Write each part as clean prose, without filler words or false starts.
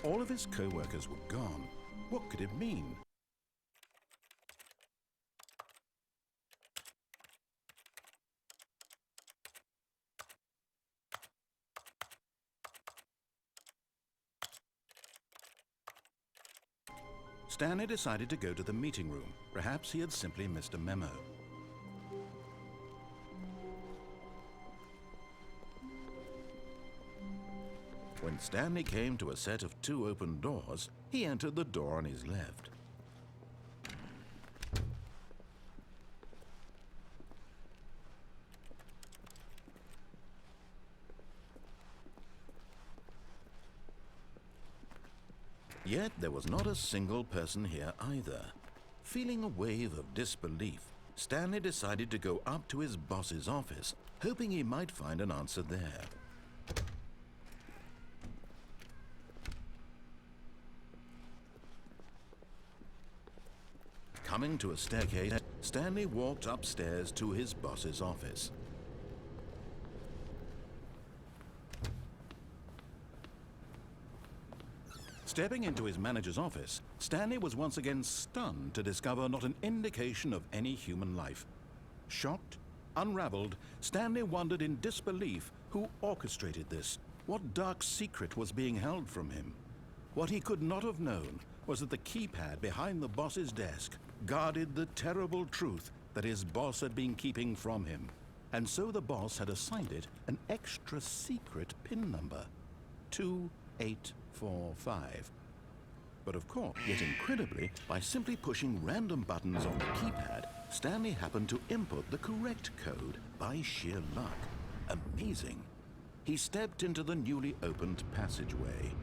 All of his co-workers were gone. What could it mean? Stanley decided to go to the meeting room. Perhaps he had simply missed a memo. When Stanley came to a set of 2 open doors, he entered the door on his left. Yet there was not a single person here either. Feeling a wave of disbelief, Stanley decided to go up to his boss's office, hoping he might find an answer there. Coming to a staircase, Stanley walked upstairs to his boss's office. Stepping into his manager's office, Stanley was once again stunned to discover not an indication of any human life. Shocked, unraveled, Stanley wondered in disbelief who orchestrated this. What dark secret was being held from him? What he could not have known was that the keypad behind the boss's desk guarded the terrible truth that his boss had been keeping from him. And so the boss had assigned it an extra secret PIN number, 2845. But of course, yet incredibly, by simply pushing random buttons on the keypad, Stanley happened to input the correct code by sheer luck. Amazing. He stepped into the newly opened passageway.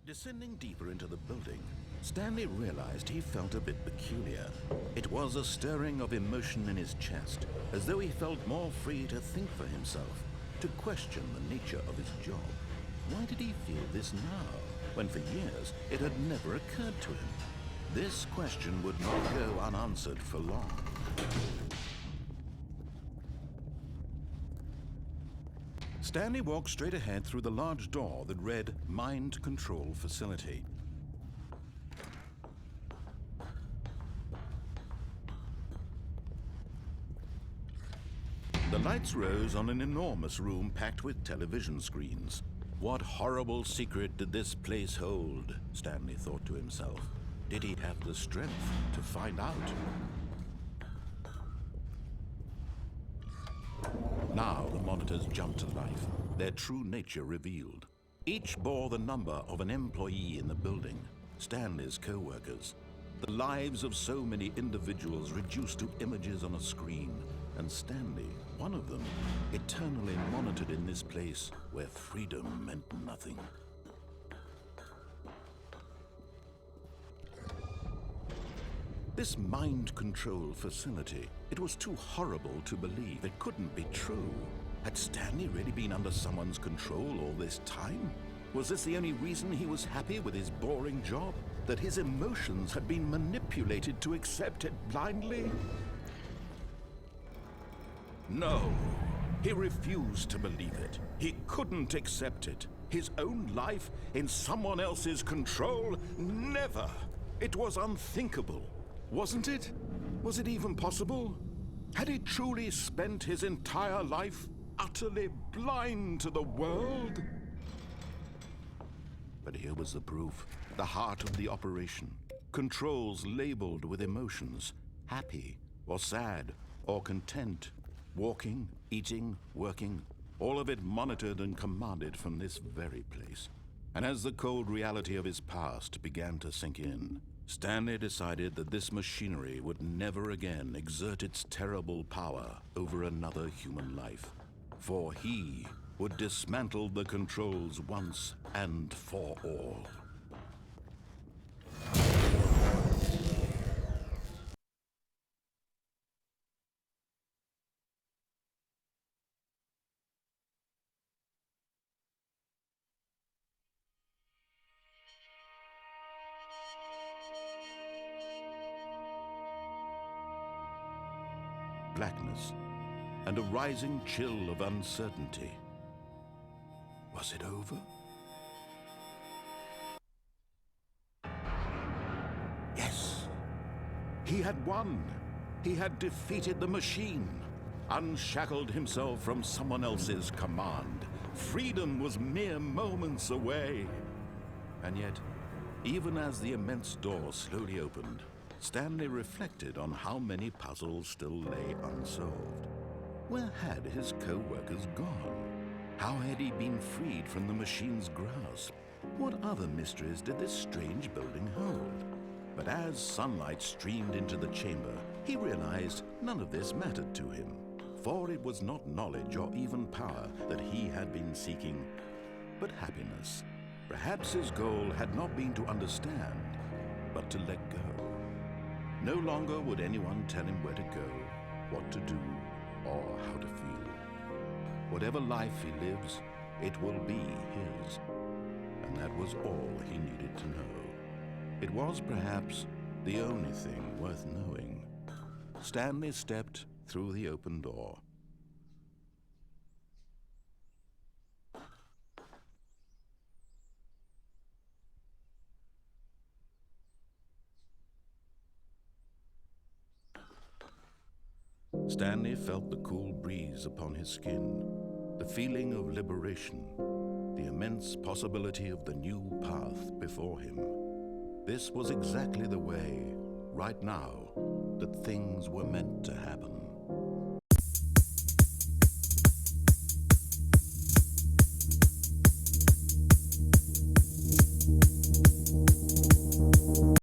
Descending deeper into the building, Stanley realized he felt a bit peculiar. It was a stirring of emotion in his chest, as though he felt more free to think for himself, to question the nature of his job. Why did he feel this now, when for years it had never occurred to him? This question would not go unanswered for long. Stanley walked straight ahead through the large door that read Mind Control Facility. The lights rose on an enormous room packed with television screens. What horrible secret did this place hold? Stanley thought to himself. Did he have the strength to find out? Now the monitors jumped to life, their true nature revealed. Each bore the number of an employee in the building, Stanley's co-workers. The lives of so many individuals reduced to images on a screen, and Stanley, one of them, eternally monitored in this place where freedom meant nothing. This mind control facility, it was too horrible to believe. It couldn't be true. Had Stanley really been under someone's control all this time? Was this the only reason he was happy with his boring job? That his emotions had been manipulated to accept it blindly? No, he refused to believe it. He couldn't accept it. His own life in someone else's control? Never! It was unthinkable. Wasn't it? Was it even possible? Had he truly spent his entire life utterly blind to the world? But here was the proof. The heart of the operation. Controls labeled with emotions. Happy, or sad, or content. Walking, eating, working. All of it monitored and commanded from this very place. And as the cold reality of his past began to sink in, Stanley decided that this machinery would never again exert its terrible power over another human life. For he would dismantle the controls once and for all. blackness and a rising chill of uncertainty. Was it over? Yes, he had won. He had defeated the machine, unshackled himself from someone else's command. Freedom was mere moments away. And yet, even as the immense door slowly opened, Stanley reflected on how many puzzles still lay unsolved. Where had his co-workers gone? How had he been freed from the machine's grasp? What other mysteries did this strange building hold? But as sunlight streamed into the chamber, he realized none of this mattered to him, for it was not knowledge or even power that he had been seeking, but happiness. Perhaps his goal had not been to understand, but to let go. No longer would anyone tell him where to go, what to do, or how to feel. Whatever life he lives, it will be his. And that was all he needed to know. It was perhaps the only thing worth knowing. Stanley stepped through the open door. Stanley felt the cool breeze upon his skin, the feeling of liberation, the immense possibility of the new path before him. This was exactly the way, right now, that things were meant to happen.